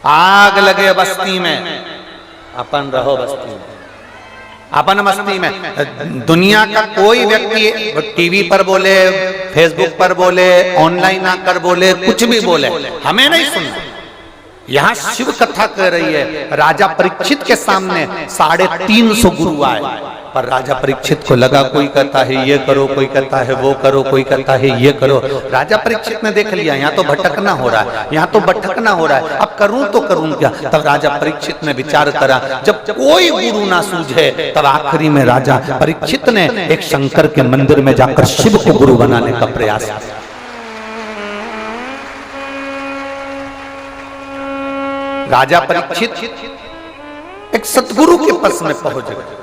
आग लगे बस्ती में, अपन रहो बस्ती में, अपन मस्ती में। दुनिया का कोई व्यक्ति टीवी पर बोले, फेसबुक पर बोले, ऑनलाइन आकर बोले, कुछ भी बोले, हमें नहीं सुनना। यहाँ शिव कथा कह रही है। राजा परीक्षित के सामने 350 गुरु आए, पर राजा परीक्षित को लगा कोई कहता है ये करो, कोई कहता है वो करो, कोई कहता है ये करो। राजा परीक्षित ने देख लिया यहाँ तो भटकना हो रहा है, यहाँ तो भटकना हो रहा है, अब करूं तो करूं क्या। तब राजा परीक्षित ने विचार करा, जब कोई गुरु ना सूझे, तब आखिरी में राजा परीक्षित ने एक शंकर के मंदिर में जाकर शिव को गुरु बनाने का प्रयास किया। राजा परीक्षित एक सतगुरु के पास में पहुंच गए,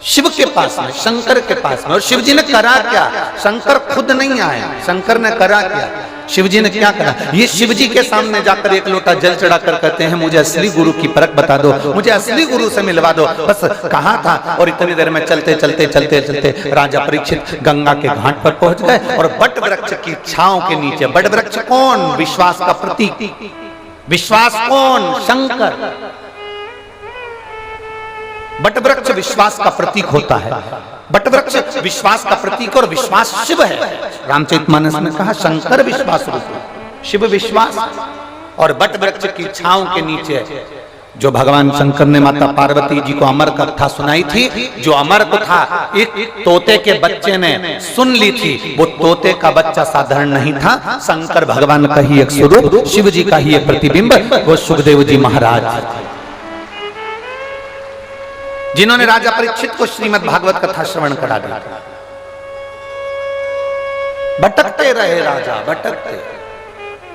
शिव के पास में, शंकर के पास में। और शिव जी ने करा क्या? शंकर खुद नहीं आए, शंकर ने करा क्या? शिव जी ने क्या करा? ये शिव जी के सामने जाकर एक लोटा जल चढ़ाकर कहते हैं मुझे असली गुरु की परख बता दो, मुझे असली गुरु से मिलवा दो। बस कहा था, और इतनी देर में चलते चलते चलते चलते राजा परीक्षित गंगा के घाट पर पहुंच गए। और बट वृक्ष की छांव के नीचे, बट वृक्ष कौन? विश्वास का प्रतीक। विश्वास कौन? शंकर। बट वृक्ष विश्वास का प्रतीक होता है। बट वृक्ष विश्वास का प्रतीक और विश्वास शिव है। रामचरितमानस में कहा शंकर विश्वास रूप, शिव विश्वास। और बट वृक्ष की छांव के नीचे जो भगवान शंकर ने माता पार्वती जी को अमर कथा सुनाई थी, जो अमर कथा एक तोते के बच्चे ने सुन ली थी, वो तोते का बच्चा साधारण नहीं था, शंकर भगवान का ही एक स्वरूप, शिव जी का ही एक प्रतिबिंब, वो सुखदेव जी महाराज, जिन्होंने राजा परीक्षित को श्रीमद् भागवत कथा श्रवण करा दिया। भटकते रहे राजा, भटकते।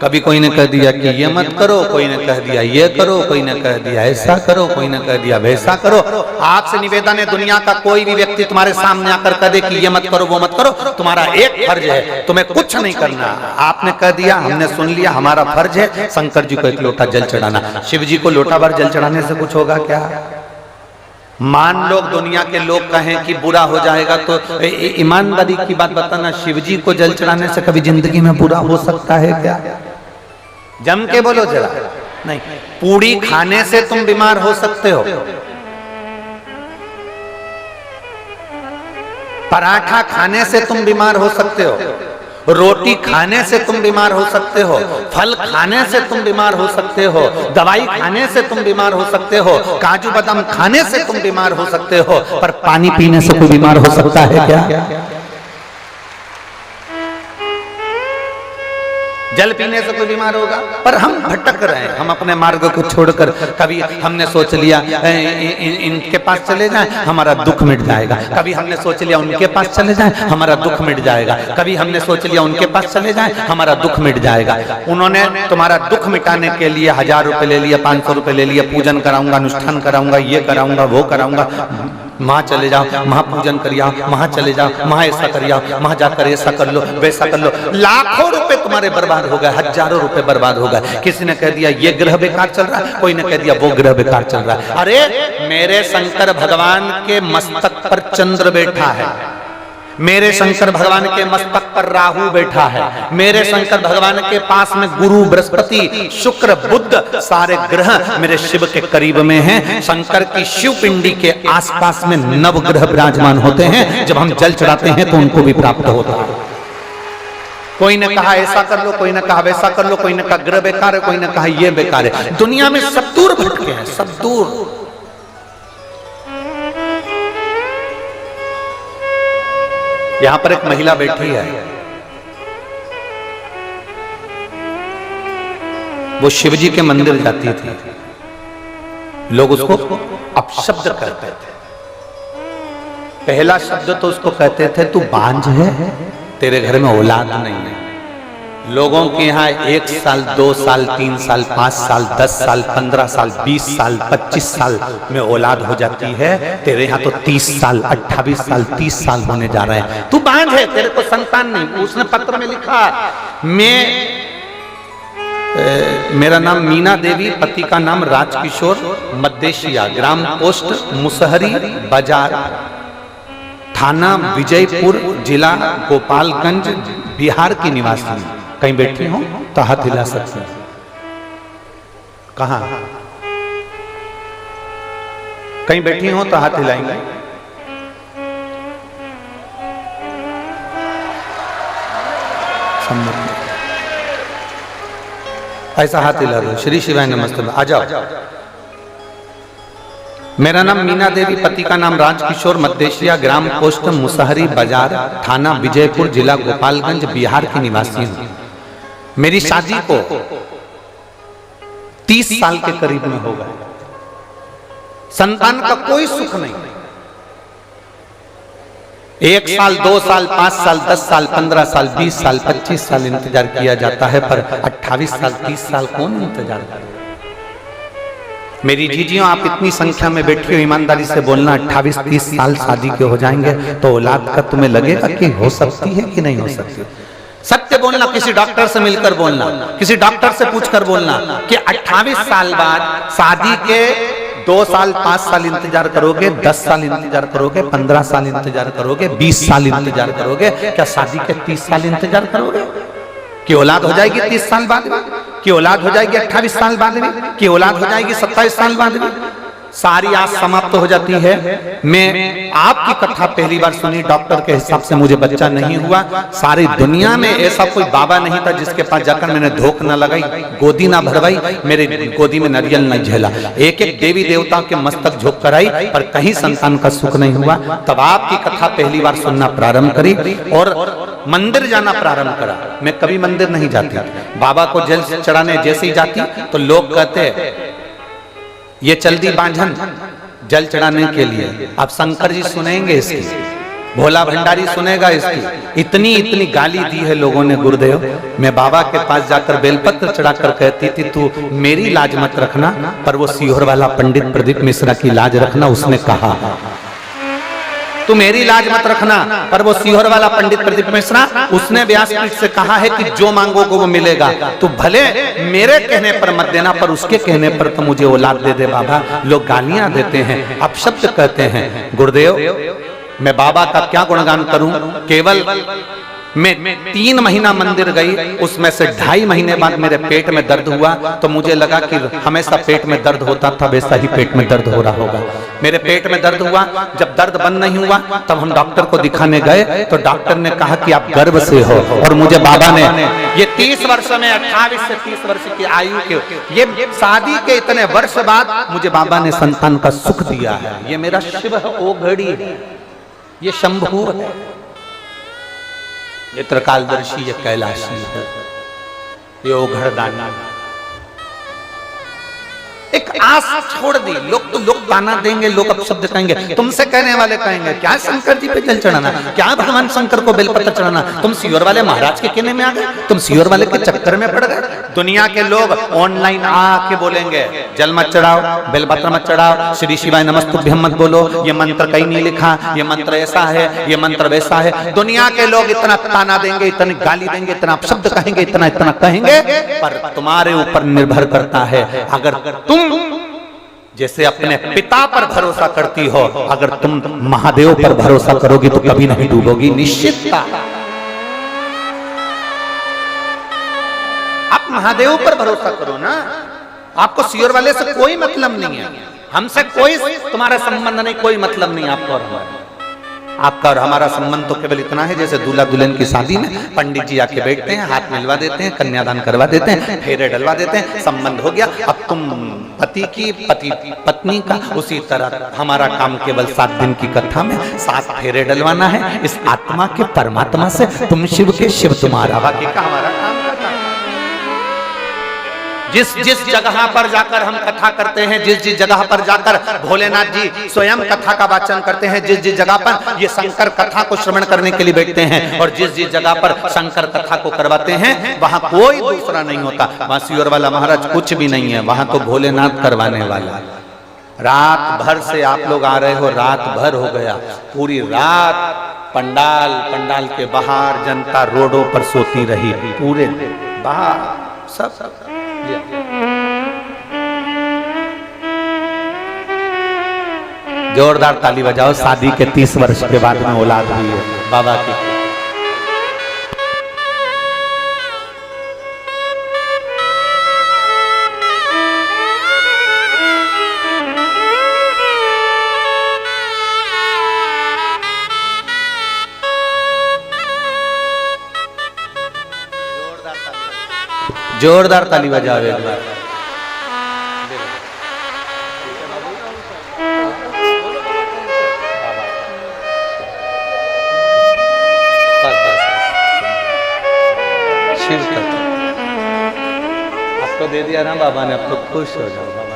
कभी कोई ने कह दिया कि ये मत करो, कोई ने कह दिया ये करो, कोई ने कह दिया ऐसा करो, कोई ने कह दिया वैसा करो। आपसे निवेदन है, दुनिया का कोई भी व्यक्ति तुम्हारे सामने आकर कह दे कि ये मत करो वो मत करो, तुम्हारा एक फर्ज है, तुम्हें कुछ नहीं करना। आपने कह दिया, हमने सुन लिया, हमारा फर्ज है शंकर जी को एक लोटा जल चढ़ाना। शिव जी को लोटा भर जल चढ़ाने से कुछ होगा क्या? मान लो दुनिया के लोग कहें कि बुरा हो जाएगा, तो ईमानदारी की बात बताना, शिव जी को जल चढ़ाने से कभी जिंदगी में बुरा हो सकता है क्या? जम के बोलो जरा। नहीं, पूड़ी खाने से तुम बीमार हो सकते हो, पराठा खाने से तुम बीमार हो सकते हो, रोटी खाने से तुम बीमार हो सकते हो, फल खाने से तुम बीमार हो सकते हो, दवाई खाने से तुम बीमार हो सकते हो, काजू बादाम खाने से तुम बीमार हो सकते हो, पर पानी पीने से कोई बीमार हो सकता है क्या? जल पीने से कोई बीमार होगा? पर हम भटक रहे हैं, हम अपने मार्ग को छोड़कर, कभी हमने सोच लिया इनके पास चले जाएं हमारा दुख मिट जाएगा, कभी हमने सोच लिया उनके पास चले जाएं हमारा दुख मिट जाएगा, कभी हमने सोच लिया उनके पास चले जाएं हमारा दुख मिट जाएगा। उन्होंने तुम्हारा दुख मिटाने के लिए 1000 रुपए ले लिया, 500 रुपए ले लिया, पूजन कराऊंगा, अनुष्ठान कराऊंगा, ये कराऊंगा, वो कराऊंगा, वहां चले जाओ, वहां पूजन करिए, वहां चले जाओ, वहां ऐसा करिए, वहां जाकर ऐसा कर लो, वैसा कर लो। लाखों रुपए तुम्हारे बर्बाद हो गए, हजारों रुपए बर्बाद हो गए। किसी ने कह दिया ये ग्रह बेकार चल रहा है, कोई ने कह दिया वो ग्रह बेकार चल रहा है। अरे मेरे शंकर भगवान के मस्तक पर चंद्र बैठा है, मेरे शंकर भगवान के मस्तक पर राहु बैठा है, मेरे शंकर भगवान के पास में गुरु, बृहस्पति, शुक्र, बुध, सारे ग्रह मेरे शिव के करीब में हैं। शंकर की शिव पिंडी के आसपास में नवग्रह विराजमान होते हैं, जब हम जल चढ़ाते हैं तो उनको भी प्राप्त होता है। कोई ने कहा ऐसा कर लो, कोई ने कहा वैसा कर लो, कोई ने कहा ग्रह बेकार है, कोई ने कहा ये बेकार है। दुनिया में सब दूर भटके हैं, सब दूर। यहां पर एक महिला बैठी है, वो शिवजी के मंदिर जाती थी, लोग उसको अपशब्द कहते थे। पहला शब्द तो उसको कहते थे तू बांझ है, तेरे घर में औलाद नहीं है। लोगों के यहाँ 1 साल, 2 साल, 3 साल, 5 साल, 10 साल, 15 साल, 20 साल, 25 साल में औलाद हो जाती है। तेरे यहाँ तो 30 साल, 28 साल, 30 साल होने जा रहे हैं। तू बांझ है, तेरे को संतान नहीं। उसने पत्र में लिखा, मेरा नाम मीना देवी, पति का नाम राजकिशोर, मद्देशिया, ग्राम पोस्ट मुसहरी बाजार, थाना विजयपुर, जिला गोपालगंज, बिहार की निवासी। कहीं बैठी हो तो हाथ हिला सकते हैं। कहाँ? कहीं बैठी हो तो हाथ हिलाएंगे। ऐसा हाथ हिला दो। श्री शिवाय नमस्ते। आ जाओ। मेरा नाम मीना देवी, पति का नाम राजकिशोर, मध्देशिया, ग्राम पोस्ट मुसहरी बाजार, थाना विजयपुर, जिला गोपालगंज, बिहार की निवासी हूँ। मेरी शादी को 30 साल के करीब में हो गए। संतान का कोई सुख नहीं। 1 साल, 2 साल, 5 साल, 10 साल, 15 साल, 20 साल, 25 साल इंतजार किया जाता है, पर 28 साल, 30 साल कौन इंतजार करे? मेरी जीजियों, आप इतनी संख्या में बैठी हो, ईमानदारी से बोलना, 28-30 साल शादी के हो जाएंगे तो औलाद का तुम्हें लगेगा कि हो सकती है कि नहीं हो सकती? सत्य बोलना, किसी डॉक्टर से मिलकर बोलना, किसी डॉक्टर से पूछकर बोलना कि 28 साल बाद शादी के 2 साल, 5 साल इंतजार करोगे, 10 साल इंतजार करोगे, 15 साल इंतजार करोगे, 20 साल इंतजार करोगे, क्या शादी के 30 साल इंतजार करोगे? कि औलाद हो जाएगी 30 साल बाद में, कि औलाद हो जाएगी 28 साल बाद में, कि औलाद हो जाएगी 27 साल बाद में? सारी आस समाप्त हो जाती है। मैं आपकी कथा पहली बार सुनी, डॉक्टर के हिसाब से मुझे बच्चा नहीं हुआ। सारी दुनिया में ऐसा कोई बाबा नहीं था जिसके पास जाकर मैंने धोख न लगाई, गोदी ना भरवाई, मेरे गोदी में नारियल न झेला। एक एक देवी देवता के मस्तक झोंक कर आई, पर कहीं संतान का सुख नहीं हुआ। तब आपकी कथा पहली बार सुनना प्रारंभ करी और मंदिर जाना प्रारंभ करा। मैं कभी मंदिर नहीं जाती, बाबा को जल चढ़ाने जैसे ही जाती तो लोग कहते ये चल दी बांझन जल चढ़ाने के लिए। अब शंकर जी सुनेंगे इसकी, भोला भंडारी सुनेगा इसकी। इतनी गाली दी है लोगों ने गुरुदेव। मैं बाबा के पास जाकर बेलपत्र चढ़ाकर कहती थी तू मेरी लाज मत रखना, पर वो सीहोर वाला पंडित प्रदीप मिश्रा की लाज रखना। उसने कहा तू मेरी लाज मत रखना, पर वो सीहोर वाला पंडित प्रदीप मिश्रा, उसने व्यासपीठ से कहा है कि जो मांगोगे वो मिलेगा। तो भले मेरे कहने पर मत देना, पर उसके कहने पर तो मुझे औलाद दे दे बाबा। लोग गालियां देते हैं, अपशब्द कहते हैं। गुरुदेव, मैं बाबा का क्या गुणगान करूं? केवल मैं 3 महीना मंदिर गई, उसमें से 2.5 महीने बाद मेरे पेट में दर्द हुआ, तो मुझे लगा कि हमेशा पेट में दर्द होता था, वैसा ही पेट में दर्द हो रहा होगा। मेरे पेट में दर्द हुआ, जब दर्द बंद नहीं हुआ तब हम डॉक्टर को दिखाने गए, तो डॉक्टर ने कहा कि आप गर्भ से हो। और मुझे बाबा ने ये 30 वर्ष में 28 से 30 वर्ष की आयु के, ये शादी के इतने वर्ष बाद मुझे बाबा ने संतान का सुख दिया है। ये मेरा शिव ओ घड़ी, ये शंभु है, ये त्रिकालदर्शी, ये कैलाशी है, ये ओघड़दानी। एक आस छोड़ दी। लोग ताना देंगे, लोग अपशब्द कहेंगे, तुमसे कहने वाले कहेंगे क्या शंकर जी पे जल चढ़ाना, क्या भगवान शंकर को बेलपत्र चढ़ाना, तुम सीहोर वाले महाराज के कहने में आ गए, तुम सीहोर वाले के चक्कर में पड़ गए। दुनिया के लोग ऑनलाइन आके बोलेंगे जल मत चढ़ाओ, बेलपत्र मत चढ़ाओ, श्री शिवाय नमस्तुभ्यम मत बोलो, ये मंत्र कहीं नहीं लिखा, ये मंत्र ऐसा है, ये मंत्र वैसा है। दुनिया के लोग इतना ताना देंगे, इतनी गाली देंगे, इतना अपशब्द कहेंगे, इतना कहेंगे, पर तुम्हारे ऊपर निर्भर करता है। अगर तुम जैसे अपने पिता पर भरोसा करती हो, अगर तुम महादेव पर भरोसा करोगी तो कभी नहीं डूबोगी, निश्चितता। आप महादेव पर भरोसा करो ना, आपको सीहोर वाले से कोई मतलब नहीं है, हमसे कोई तुम्हारा संबंध नहीं, कोई मतलब नहीं आपको और हमारा। आपका और हमारा संबंध तो केवल इतना है जैसे दूल्हा दुल्हन की शादी में पंडित जी आके बैठते हैं, हाथ मिलवा देते हैं, कन्यादान करवा देते हैं, फेरे डलवा देते हैं, संबंध हो गया। अब तुम पति की, पति पत्नी का, उसी तरह हमारा काम केवल 7 दिन की कथा में 7 फेरे डलवाना है इस आत्मा के परमात्मा से। तुम शिव के, शिव तुम्हारा, बाकी का हमारा काम करता है। जिस जगह पर जाकर हम कथा करते हैं, जिस जगह पर जाकर भोलेनाथ जी स्वयं कथा का वाचन करते हैं, जिस जगह पर ये शंकर कथा को श्रवण करने के लिए बैठते हैं, और जिस जगह पर शंकर कथा को करवाते हैं, वहां कोई दूसरा नहीं होता। वहां सीहोर वाला महाराज कुछ भी नहीं है, वहां तो भोलेनाथ करवाने वाला। रात भर से आप लोग आ रहे हो, रात भर हो गया, पूरी रात पंडाल के बाहर जनता रोडों पर सोती रही, पूरे बाहर सब। जोरदार ताली बजाओ, शादी के 30 वर्ष के बाद में औलाद हुई है बाबा की। जोरदार ताली बजाओ एक बार। शिव तत्व आपको दे दिया ना बाबा ने, अब तो खुश हो जाओ बाबा।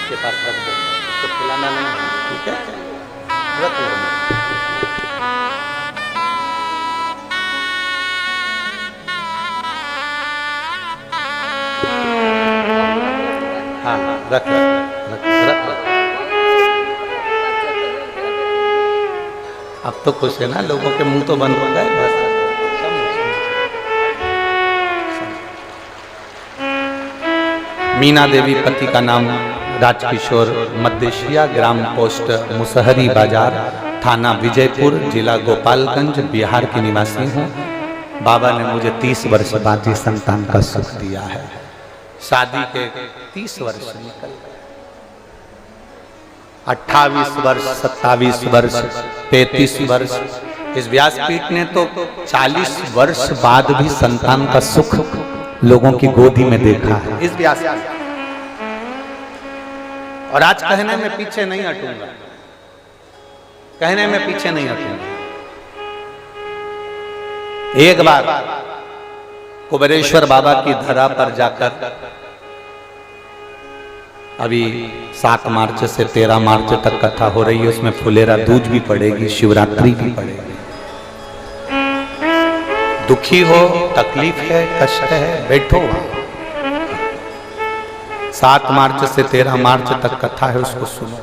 के पास रख दो, उसको खिलाना नहीं है, ठीक है? रख लो। हाँ रख रख रख रख। अब तो खुश है ना, लोगों के मुंह तो बंद हो गए बस। मीना देवी, पति का नाम राजकिशोर, मध्य ग्राम पोस्ट मुसहरी बाजार, थाना विजयपुर, जिला गोपालगंज, बिहार की निवासी हूँ। बाबा ने मुझे 30 वर्ष बाद संतान का सुख दिया है। शादी के 30 वर्ष निकल गए, 28 वर्ष, 27 वर्ष, 33 वर्ष। इस व्यासपीठ ने तो 40 वर्ष बाद भी संतान का सुख लोगों की गोदी में देखा है इस व्यासपीठ। और आज कहने में पीछे नहीं हटूंगा, कहने में पीछे नहीं हटूंगा। एक बार कुबेरेश्वर बाबा की धरा पर जाकर, अभी 7 मार्च से 13 मार्च तक कथा हो रही है, उसमें फुलेरा दूज भी पड़ेगी, शिवरात्रि भी पड़ेगी। दुखी हो, तकलीफ है, कष्ट है, बैठो। 7 मार्च से 13 मार्च तक कथा है, उसको सुनो।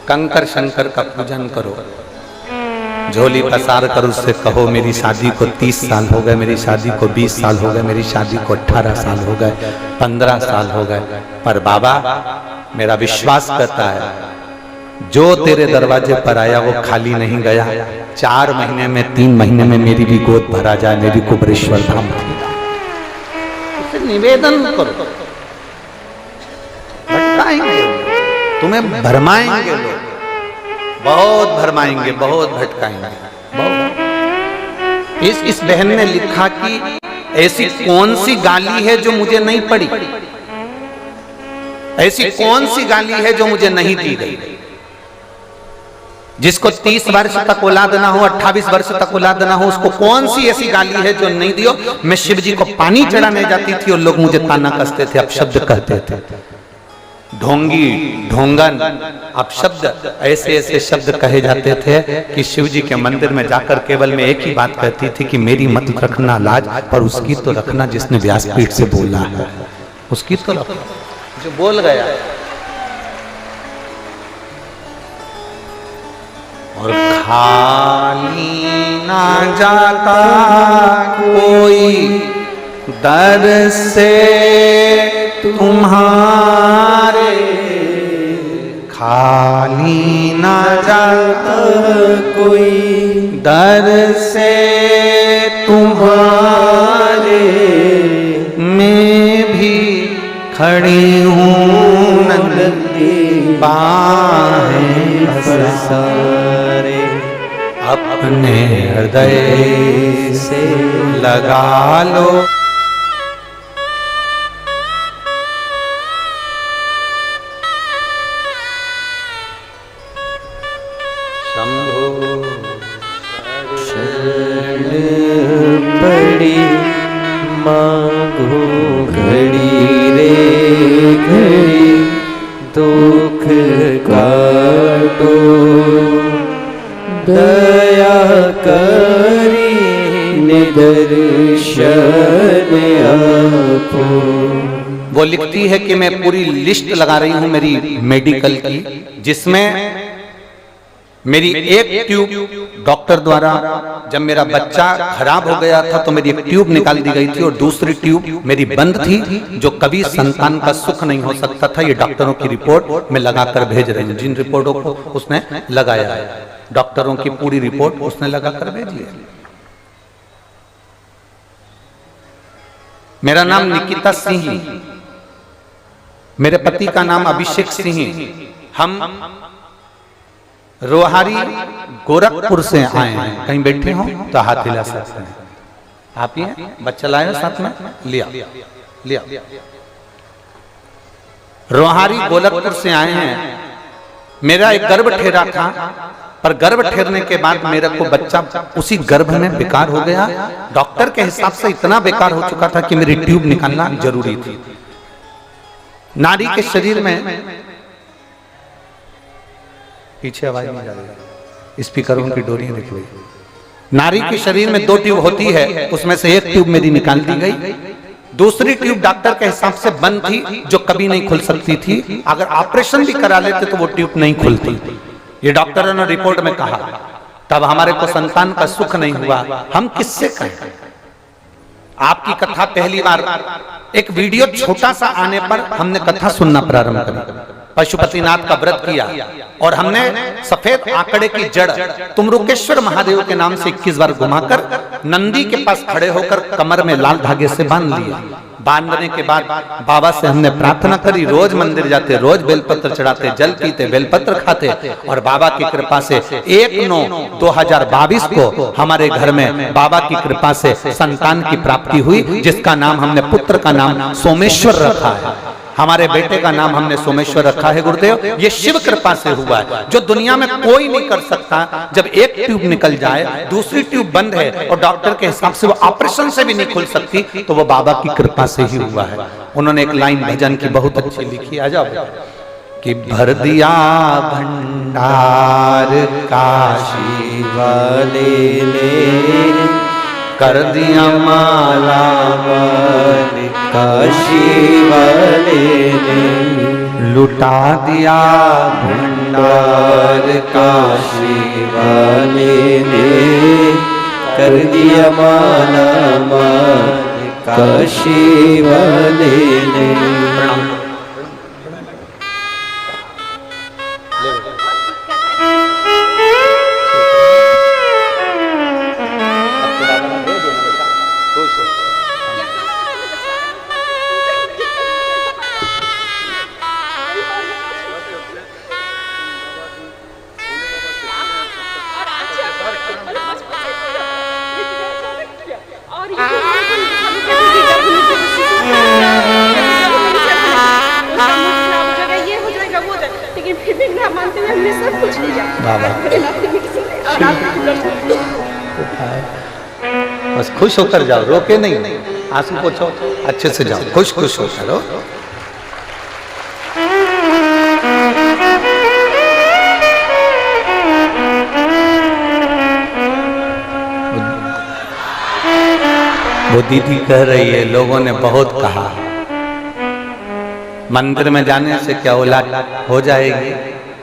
कंकर शंकर का पूजन करो, झोली पसार कर उससे कहो मेरी शादी को 30 साल हो गए, मेरी शादी को 20 साल हो गए, मेरी शादी को 18 साल हो गए, 15 साल हो गए, पर बाबा मेरा विश्वास करता है जो तेरे दरवाजे पर आया वो खाली नहीं गया। 4 महीने में, 3 महीने में मेरी भी गोद भरा जाए, मेरी कुबेरेश्वर धाम। निवेदन करो, भटकाएंगे तुम्हें, भरमाएंगे लोग, बहुत भरमाएंगे, बहुत भटकाएंगे, बहुत। इस बहन ने लिखा कि ऐसी कौन सी गाली है जो मुझे नहीं पड़ी, ऐसी कौन सी गाली है जो मुझे नहीं दी गई। जिसको 30 वर्ष तक औलाद ना हो, 28 वर्ष तक औलाद ना हो, उसको कौन सी ऐसी गाली है जो नहीं दियो। मैं शिव जी को पानी चढ़ाने जाती थी और लोग मुझे ताना कसते थे, अपशब्द कहते थे, ढोंगी, ढोंगन, अपशब्द, ऐसे ऐसे शब्द कहे जाते थे कि शिव जी के मंदिर में जाकर केवल मैं एक ही बात कहती थी कि मेरी मत रखना लाज, पर उसकी तो रखना जिसने व्यासपीठ से बोला है, उसकी तो रखना जो बोल गया। और खाली ना जाता कोई दर से तुम्हारे, खाली ना जाता कोई दर से तुम्हारे, मैं भी खड़ी हूँ नंदी बाहें पसारे, अपने हृदय से लगा लो। शंभो शरण पड़ी मांगो घड़ी रे घड़ी, दुख काटो दया करी निदर्शन आपो। वो लिखती है कि मैं पूरी लिस्ट लगा रही हूं मेरी मेडिकल की, जिसमें मेरी एक ट्यूब डॉक्टर द्वारा, जब मेरा बच्चा खराब हो गया था तो मेरी एक ट्यूब निकाल दी गई थी और दूसरी ट्यूब मेरी बंद थी, जो कभी संतान का सुख नहीं हो सकता था। ये डॉक्टरों की रिपोर्ट मैं लगाकर भेज रही हूँ, जिन रिपोर्टों को उसने लगाया है, डॉक्टरों की पूरी रिपोर्ट उसने लगाकर भेजी है। मेरा नाम निकिता सिंह, मेरे पति का नाम अभिषेक सिंह, हम रोहारी गोरखपुर से आए हैं। कहीं बैठे हो तो हाथ हिला सकते हैं। आप ही हैं? बच्चा लाए हो साथ में? लिया लिया। रोहारी गोरखपुर से आए हैं। मेरा एक गर्भ ठेरा था, पर गर्भ ठेरने के बाद मेरे को बच्चा उसी गर्भ में बेकार हो गया। डॉक्टर के हिसाब से इतना बेकार हो चुका था कि मेरी ट्यूब निकालना जरूरी थी। नारी के शरीर में, पीछे आवाज नहीं जा रही, स्पीकरों की डोरियां निकली। नारी के शरीर में 2 ट्यूब होती है, उसमें से एक ट्यूब मेरी निकाल दी गई। दूसरी ट्यूब डॉक्टर के हिसाब से बंद थी, जो कभी नहीं खुल सकती थी। अगर ऑपरेशन भी करा लेते तो वो ट्यूब नहीं खुलती। ये डॉक्टरों ने रिपोर्ट में कहा। तब हमारे को संतान का सुख नहीं हुआ। हम किससे कहें? आपकी कथा पहली बार एक वीडियो छोटा सा आने पर हमने कथा सुनना प्रारंभ करी। पशुपतिनाथ का व्रत किया और हमने सफेद आंकड़े की जड़ तुमरुकेश्वर महादेव के नाम से 21 बार घुमाकर नंदी के पास खड़े होकर कमर में लाल धागे से बांध लिया। बांधने के बाद बाबा से हमने प्रार्थना करी। रोज मंदिर जाते, रोज बेलपत्र चढ़ाते, जल पीते, बेलपत्र खाते, और बाबा की कृपा से 1/9/2022 को हमारे घर में बाबा की कृपा से संतान की प्राप्ति हुई, जिसका नाम हमने, पुत्र का नाम सोमेश्वर रखा है। हमारे बेटे का नाम हमने सोमेश्वर रखा है गुरुदेव। ये शिव कृपा से हुआ है, जो दुनिया में कोई नहीं कर सकता। जब एक ट्यूब निकल जाए, दूसरी ट्यूब बंद है और डॉक्टर के हिसाब से वो ऑपरेशन से भी नहीं खुल सकती, तो वो बाबा की कृपा से ही हुआ है। उन्होंने एक लाइन भजन की बहुत अच्छी लिखी, आ जाओ, कि भर दिया भंडार काशी वाले ने, कर दिया माला वाले काशी वाले ने, लुटा दिया भंडार काशी वाले ने, कर दिया माला वाले काशी वाले ने। बस खुश होकर जाओ, रोके नहीं, आंसू पोछो, अच्छे से जाओ, खुश खुश होकर हो। वो दीदी कह रही है, लोगों ने बहुत कहा मंदिर में जाने से क्या औलाद हो जाएगी,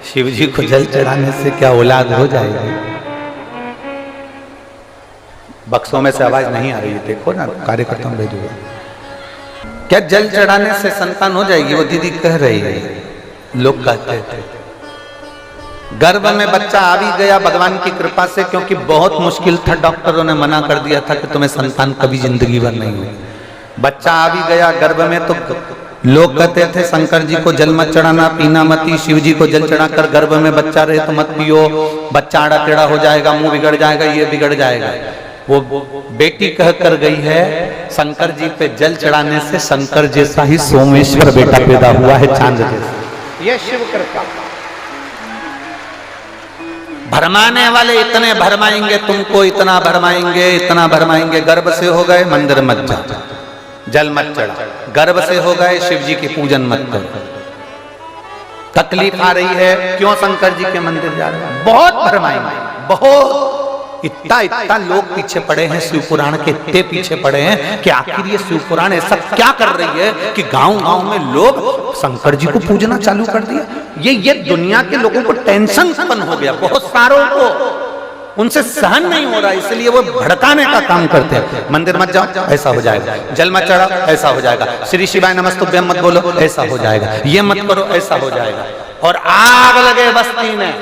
शिव जी को जल चढ़ाने से क्या औलाद हो जाएगी। बक्सों में से आवाज नहीं आ रही है, देखो ना, कार्यकर्ता भेजूंगा। क्या जल चढ़ाने से संतान हो जाएगी? वो दीदी कह रही है। लोग कहते थे गर्भ में बच्चा आ भी गया भगवान की कृपा से, क्योंकि बहुत मुश्किल था। डॉक्टरों ने मना कर दिया था कि तुम्हें संतान कभी जिंदगी भर नहीं हुई। बच्चा आ भी गया गर्भ में, तो लोग कहते थे शंकर जी को जल मत चढ़ाना, पीना मत, शिव जी को जल चढ़ाकर गर्भ में बच्चा रहे तो मत पियो, बच्चा आड़ा टेढ़ा हो जाएगा, मुंह बिगड़ जाएगा, ये बिगड़ जाएगा। वो बेटी कह कर गई है, शंकर जी पे जल चढ़ाने से शंकर जैसा ही सोमेश्वर बेटा पैदा हुआ है, चांद जैसा। ये शिव कृपा। भरमाने वाले इतने भरमाएंगे तुमको, इतना भरमाएंगे, इतना भरमाएंगे। गर्भ से हो गए मंदिर मत जा, जल मत चढ़ा, गर्भ से हो गए शिव जी की पूजन मत करो। तकलीफ आ रही है, क्यों शंकर जी के मंदिर जा रहे हैं? बहुत भरमाएंगे, बहुत। इतना लोग पीछे पड़े हैं शिव पुराण के, इतने पीछे पड़े हैं कि आखिर ये शिव पुराण ऐसा क्या कर रही है कि गांव-गांव में लोग शंकर जी को पूजना चालू कर दिया। ये दुनिया के लोगों को टेंशन उत्पन्न हो गया, बहुत सारों को, उनसे सहन नहीं हो रहा, इसलिए वो भड़काने का काम करते हैं। मंदिर मत जाओ, ऐसा हो जाएगा, जल मत चढ़ाओ, ऐसा हो जाएगा, श्री शिवाय नमस्तुभ्यम मत बोलो, ऐसा हो जाएगा, ये मत करो, ऐसा हो जाएगा। और आग लगे बस्ती में।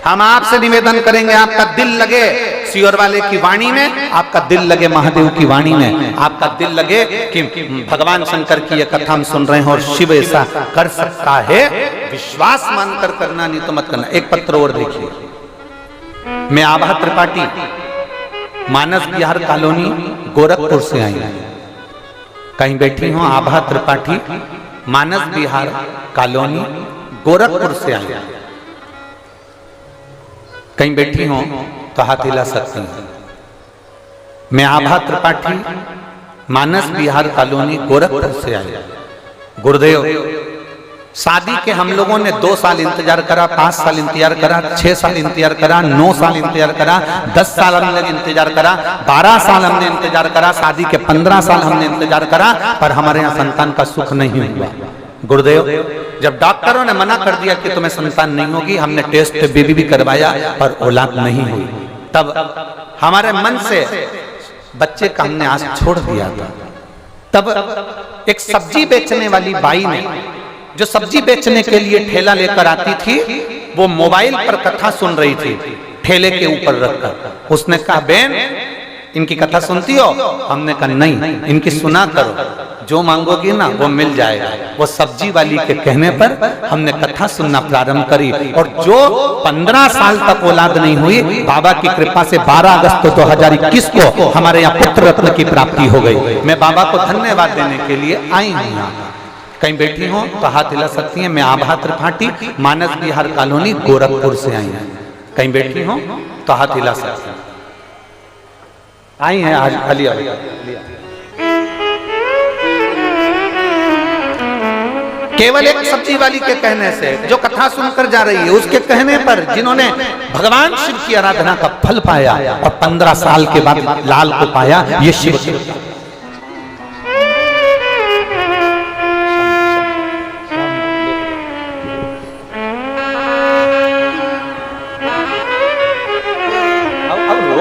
हम आपसे निवेदन करेंगे, आपका दिल लगे, सीहोर वाले की वाणी में, आपका दिल लगे महादेव की वाणी में, आपका दिल लगे कि भगवान शंकर की ये कथा हम सुन रहे हैं और शिव ऐसा कर सकता है, विश्वास मानकर करना, नहीं तो मत करना। एक पत्र और देखिए। मैं आभा त्रिपाठी, मानस बिहार कॉलोनी, गोरखपुर से आई हूं। कहीं बैठी हूं, आभा त्रिपाठी, मानस बिहार कॉलोनी, गोरखपुर से आई हूं। कहीं बैठी हूं तो हाथ हिला सकती हैं। मैं आभा त्रिपाठी, मानस बिहार कॉलोनी, गोरखपुर से आई हूं। गुरुदेव, शादी के हम लोगों ने 2 साल इंतजार करा, 5 साल इंतजार करा, 6 साल इंतजार करा, 9 साल इंतजार करा, 10 साल हमने इंतजार करा, 12 साल हमने इंतजार करा, शादी के 15 साल हमने इंतजार करा, पर हमारे यहाँ संतान का सुख नहीं हुआ। गुरुदेव, जब डॉक्टरों ने मना कर दिया कि तुम्हें संतान नहीं होगी, हमने टेस्ट बेबी भी करवाया पर औलाद नहीं हुई, तब हमारे मन से बच्चे का हमने आस छोड़ दिया था। तब एक सब्जी बेचने वाली बाई ने, जो सब्जी बेचने के लिए ठेला लेकर आती थी, वो मोबाइल पर कथा सुन रही थी ठेले के ऊपर रखकर। उसने कहा, बहन इनकी कथा सुनती हो? हमने कहा नहीं, इनकी सुना करो, जो मांगोगी ना वो मिल जाएगा। वो सब्जी वाली के कहने पर हमने कथा सुनना प्रारंभ करी, और जो 15 साल तक औलाद नहीं हुई, बाबा की कृपा से 12 अगस्त 2021 को हमारे यहाँ पुत्र रत्न की प्राप्ति हो गई। मैं बाबा को धन्यवाद देने के लिए आई हूँ। कहीं बैठी हूँ तो हाथ हिला सकती हैं। मैं आभा त्रिपाठी, मानस बिहार कॉलोनी, गोरखपुर से आई हूँ। कहीं बैठी हूँ तो हाथ हिला सकती हैं। आई हैं आज अलिया। केवल एक सब्जी वाली के कहने से, जो कथा सुनकर जा रही है, उसके कहने पर जिन्होंने भगवान शिव की आराधना का फल पाया और 15 साल के बाद लाल को पाया, ये शिव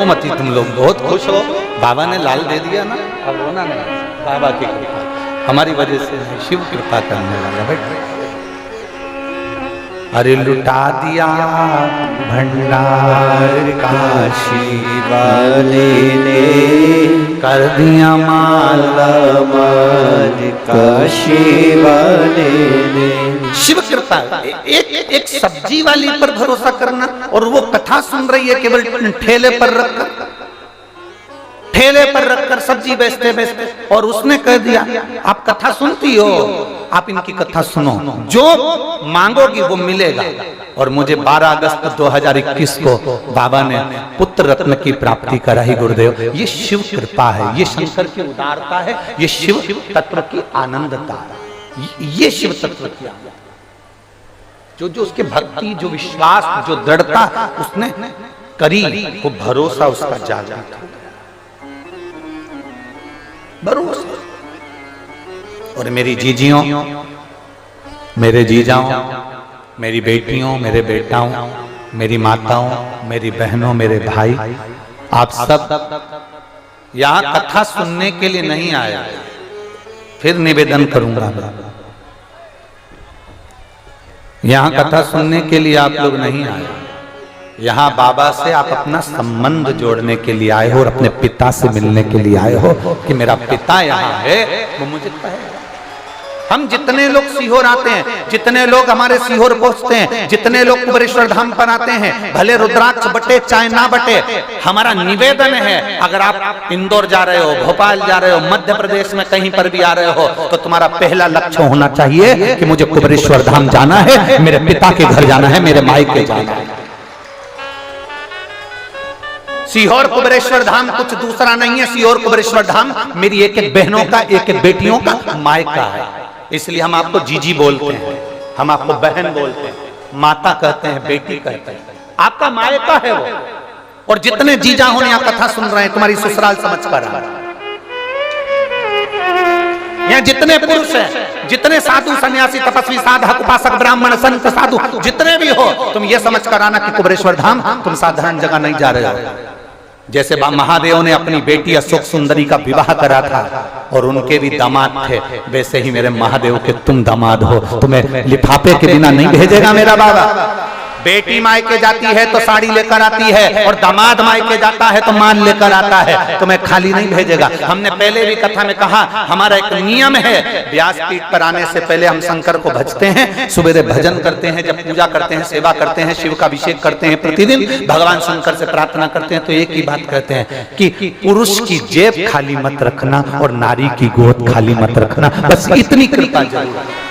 मती। तुम लोग बहुत खुश हो, बाबा ने लाल दे दिया ना, अब रोना नहीं। बाबा की कृपा हमारी वजह से, शिव कृपा करने वाला। बैठ, अरे लुटा दिया भंडार काशी वाले ने, कर दिया माला माल काशी वाले ने। शिव कृपा। एक सब्जी वाली पर भरोसा करना, और वो कथा सुन रही है केवल ठेले पर रखकर सब्जी बेचते बेचते, और उसने कह दिया आप कथा सुनती हो, आप इनकी कथा सुनो, जो मांगोगी वो मिलेगा। और मुझे 12 अगस्त 2021 को बाबा ने पुत्र रत्न की प्राप्ति कराई। गुरुदेव, ये शिव कृपा है, ये शंकर की उदारता है, ये शिव तत्व की आनंदता, ये शिव तत्व की आनंद। जो उसके भक्ति, जो विश्वास, जो दृढ़ता उसने करी, वो भरोसा उसका जागा था, भरोसा। और मेरी जीजियों, मेरे जीजाओं, मेरी बेटियों, मेरे बेटाओं, मेरी माताओं, मेरी बहनों, मेरे भाई, आप सब यहाँ कथा सुनने के लिए नहीं आए। फिर निवेदन करूंगा, यहाँ कथा सुनने के लिए आप लोग नहीं आए, यहाँ बाबा से आप अपना संबंध जोड़ने के लिए आए हो, और अपने पिता से मिलने के लिए आए हो कि मेरा पिता यहाँ है, वो मुझे कहे। हम जितने लोग सीहोर आते हैं, जितने लोग हमारे सीहोर पहुंचते हैं, जितने लोग कुबेरेश्वर धाम पर आते हैं, भले रुद्राक्ष बटे चाहे ना बटे, हमारा निवेदन है, अगर आप इंदौर जा रहे हो, भोपाल जा रहे हो, मध्य प्रदेश में कहीं पर भी आ रहे हो, तो तुम्हारा पहला लक्ष्य होना चाहिए कि मुझे कुबेरेश्वर धाम जाना है, मेरे पिता के घर जाना है, मेरे मायके जाना है। सीहोर कुबेरेश्वर धाम कुछ दूसरा नहीं है। सीहोर कुबेरेश्वर धाम मेरी एक एक बहनों का, एक एक बेटियों का मायका है। इसलिए हम आपको जीजी बोलते हैं, हम आपको बहन बोलते हैं, माता कहते हैं, बेटी कहते हैं, आपका मायका है वो। और जितने जीजा हो यहाँ कथा सुन रहे हैं, तुम्हारी ससुराल समझ कर यहाँ जितने पुरुष हैं, जितने साधु सन्यासी तपस्वी साधक उपासक ब्राह्मण संत साधु जितने भी हो, तुम ये समझ कर आना कि कुबेरेश्वर धाम तुम साधारण जगह नहीं जा रहे हो। जैसे महादेव ने अपनी बेटी अशोक सुंदरी का विवाह करा था और उनके भी दामाद थे, वैसे ही मेरे महादेव के तुम दामाद हो। तुम्हें लिफाफे के बिना नहीं भेजेगा मेरा बाबा, बेटी मायके जाती है तो साड़ी लेकर आती है, और दामाद मायके जाता है तो माल लेकर आता है, तुम्हें खाली नहीं भेजेगा। हमने पहले भी कथा में कहा, हमारा एक नियम है, व्यासपीठ पर आने से पहले हम शंकर को भजते हैं, सुबेरे भजन करते हैं, जब पूजा करते हैं, सेवा करते हैं, शिव का अभिषेक करते हैं, प्रतिदिन भगवान शंकर से प्रार्थना करते हैं, तो एक ही बात कहते हैं कि पुरुष की जेब खाली मत रखना और नारी की गोद खाली मत रखना, बस इतनी कृपा जरूर।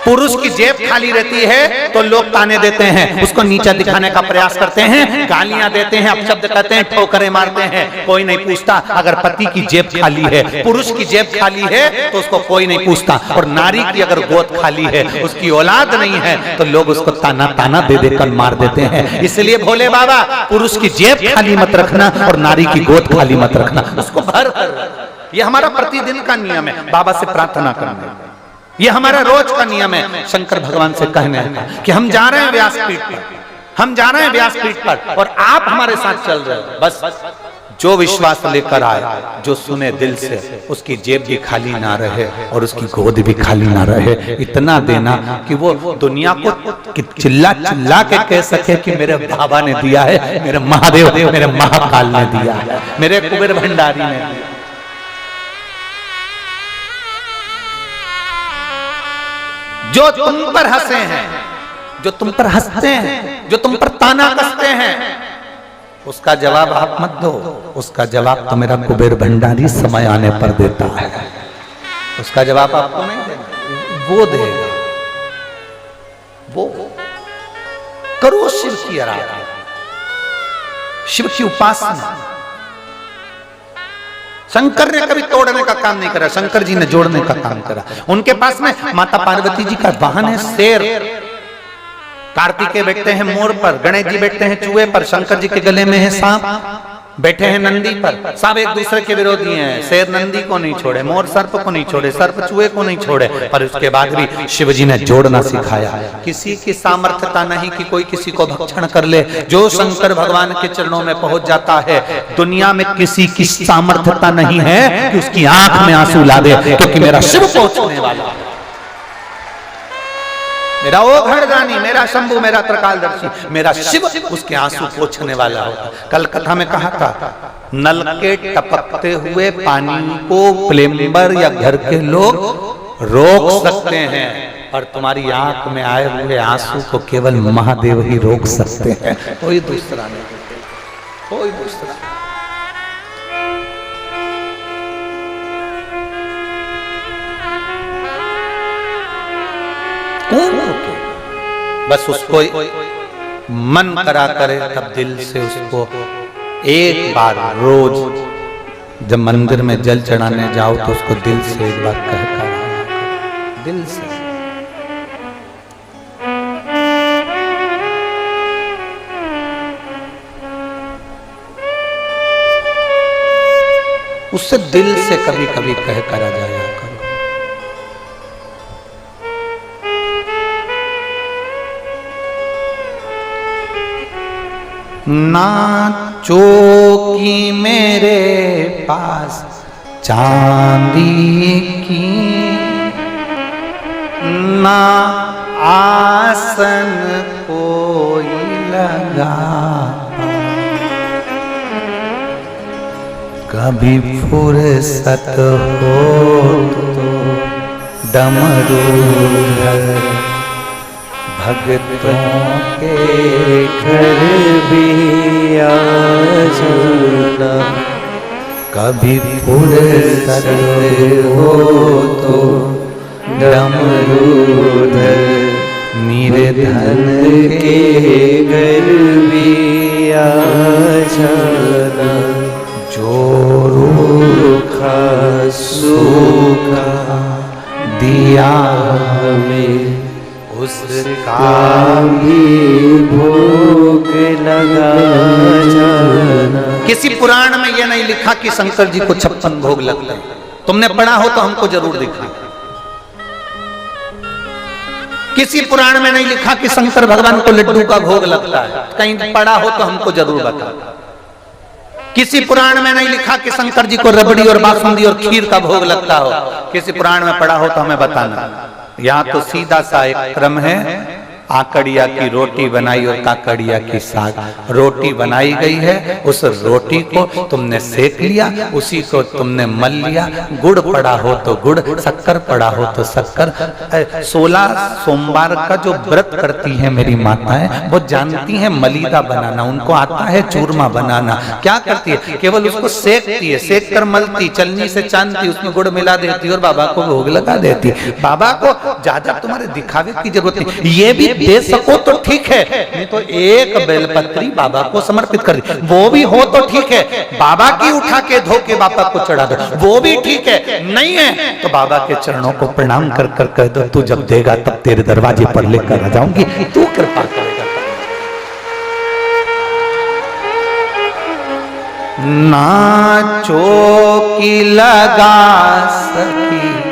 पुरुष की जेब खाली रहती है तो लोग ताने देते हैं, उसको नीचा दिखाने का प्रयास करते हैं, गालियां देते हैं, अपशब्द कहते हैं, ठोकरें मारते हैं, कोई नहीं पूछता। अगर पति की जेब खाली है, पुरुष की जेब खाली है, तो उसको कोई नहीं पूछता। और नारी की अगर गोद खाली है, उसकी औलाद नहीं है, तो लोग उसको ताना ताना दे देकर मार देते हैं। इसलिए भोले बाबा, पुरुष की जेब खाली मत रखना और नारी की गोद खाली मत रखना, उसको भर कर। ये हमारा प्रतिदिन का नियम है, बाबा से प्रार्थना करना, ये हमारा रोज का नियम है। शंकर भगवान से कहने कि हम जा रहे हैं व्यासपीठ पर, हम जा रहे हैं व्यासपीठ पर, और आप हमारे साथ चल रहे हो। बस जो विश्वास लेकर आए, जो सुने दिल से, उसकी जेब भी खाली ना रहे और उसकी गोद भी खाली ना रहे। इतना देना कि वो दुनिया को चिल्ला चिल्ला के कह सके कि मेरे बाबा ने दिया है, मेरे महादेव, मेरे महाकाल ने दिया है, मेरे कुबेर भंडारी ने दिया। जो तुम पर हंसे हैं, जो तुम पर हंसते हैं, जो तुम पर ताना कसते हैं, उसका जवाब आप मत दो, उसका जवाब तो मेरा कुबेर भंडारी समय आने पर देता है। उसका जवाब आपको नहीं देना, वो देगा। वो करो शिव की आराधना, शिव की उपासना। शंकर ने कभी तोड़ने का काम नहीं करा, शंकर जी ने जोड़ने का काम करा। उनके पास में माता पार्वती जी का वाहन है शेर, कार्तिकेय बैठते हैं मोर पर, गणेश जी बैठते हैं चूहे पर, शंकर जी के गले में है सांप, बैठे हैं नंदी पर। सब एक दूसरे के विरोधी हैं, शेर नंदी को नहीं छोड़े, मोर सर्प को नहीं छोड़े, सर्प चूहे को नहीं छोड़े, पर उसके बाद भी शिव जी ने जोड़ना सिखाया। किसी की सामर्थ्यता नहीं कि कोई किसी को भक्षण कर ले। जो शंकर भगवान के चरणों में पहुंच जाता है, दुनिया में किसी की सामर्थ्यता नहीं है कि उसकी आंख में आंसू ला दे, क्योंकि मेरा शिव पहुंचने वाला, मेरा ओघड़दानी, मेरा शंभु, मेरा त्रिकालदर्शी, मेरा शिव उसके आंसू पोंछने वाला होगा। कल कथा में कहा था, नल के टपकते हुए पानी को प्लम्बर या घर के लोग रोक सकते हैं, और तुम्हारी आंख में आए हुए आंसू को केवल महादेव ही रोक सकते हैं, कोई दूसरा नहीं, कोई दूसरा। बस उसको मन करा करे, तब दिल से उसको एक बार रोज जब मंदिर में जल चढ़ाने जाओ तो उसको दिल से एक बार कहकर, दिल से। उससे दिल से कभी कभी कह कर आ जाया करो। ना चौकी मेरे पास चांदी की, ना आसन कोई लगा, कभी फुर्सत हो तो डमरू भगतों के घर भी आ जाना, कभी फुर्सत हो तो डमरूधर निर्धन के घर भी आ जाना, जो रूखा सूखा दिया हमें उसका भी भोग लगा जाना। किसी पुराण में यह नहीं लिखा कि शंकर जी को 56 भोग लगते हैं। तुमने पढ़ा हो तो हमको जरूर दिखा। किसी पुराण में नहीं लिखा कि शंकर भगवान को लड्डू का भोग लगता है। कहीं पढ़ा हो तो हमको जरूर बता। किसी पुराण में नहीं लिखा कि शंकर जी को रबड़ी और बासुंदी और खीर का भोग लगता हो। किसी पुराण में पढ़ा हो तो हमें बताना। यहाँ तो सीधा सा एक क्रम है आकड़िया की रोटी बनाई और काकड़िया की साग। रोटी बनाई गई है, उस रोटी को तुमने सेक लिया, उसी को तुमने मल लिया। गुड़ पड़ा हो तो गुड़, शक्कर पड़ा हो तो शक्कर। 16 सोमवार का जो व्रत करती है मेरी माताएं, वो जानती हैं मलीदा बनाना, उनको आता है चूरमा बनाना। क्या करती है? केवल उसको सेकती है, सेक कर मलती, चलनी से चांदती, उसमें गुड़ मिला देती और बाबा को भोग लगा देती। बाबा को ज्यादा तुम्हारे दिखावे की जरूरत नहीं, ये भी दे सको तो ठीक है, नहीं तो एक बेलपत्री बाबा को समर्पित कर दी, वो भी हो तो ठीक है। बाबा की उठा के धो के बाबा को चढ़ा दो, वो भी ठीक है। नहीं है तो बाबा के चरणों को प्रणाम कर कर कह दो, तू जब देगा तब तेरे दरवाजे पर लेकर आ जाऊंगी, तू कृपा करेगा। ना चौकी लगा सकी